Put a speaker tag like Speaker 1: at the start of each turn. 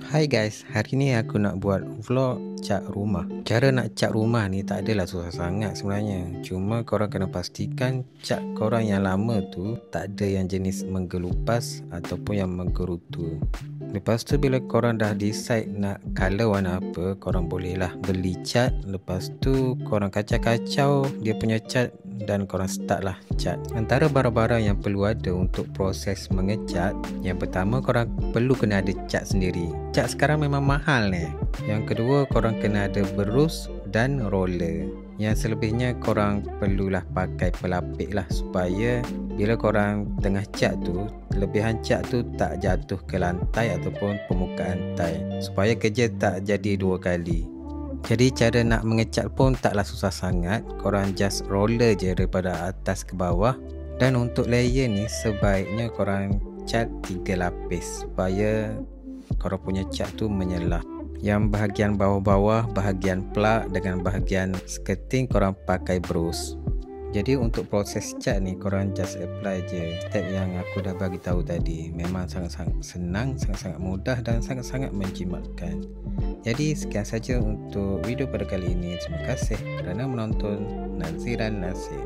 Speaker 1: Hai guys, hari ni aku nak buat vlog cat rumah. Cara nak cat rumah ni tak adalah susah sangat sebenarnya. Cuma korang kena pastikan cat korang yang lama tu tak ada yang jenis menggelupas ataupun yang menggerutu. Lepas tu bila korang dah decide nak colour warna apa, korang bolehlah beli cat. Lepas tu korang kacau-kacau dia punya cat dan korang start lah cat. Antara barang-barang yang perlu ada untuk proses mengecat, yang pertama korang perlu kena ada cat sendiri. Cat sekarang memang mahal ni. Yang kedua korang kena ada berus dan roller. Yang selebihnya korang perlulah pakai pelapik lah, supaya bila korang tengah cat tu, kelebihan cat tu tak jatuh ke lantai ataupun permukaan lantai, supaya kerja tak jadi dua kali. Jadi cara nak mengecat pun taklah susah sangat. Korang just roller je daripada atas ke bawah. Dan untuk layer ni sebaiknya korang cat 3 lapis supaya korang punya cat tu menyelah. Yang bahagian bawah-bawah, bahagian plug dengan bahagian skirting korang pakai berus. Jadi untuk proses cat ni korang just apply je step yang aku dah bagi tahu tadi. Memang sangat-sangat senang, sangat-sangat mudah dan sangat-sangat menjimatkan. Jadi sekian saja untuk video pada kali ini. Terima kasih kerana menonton. Naziran Nasir.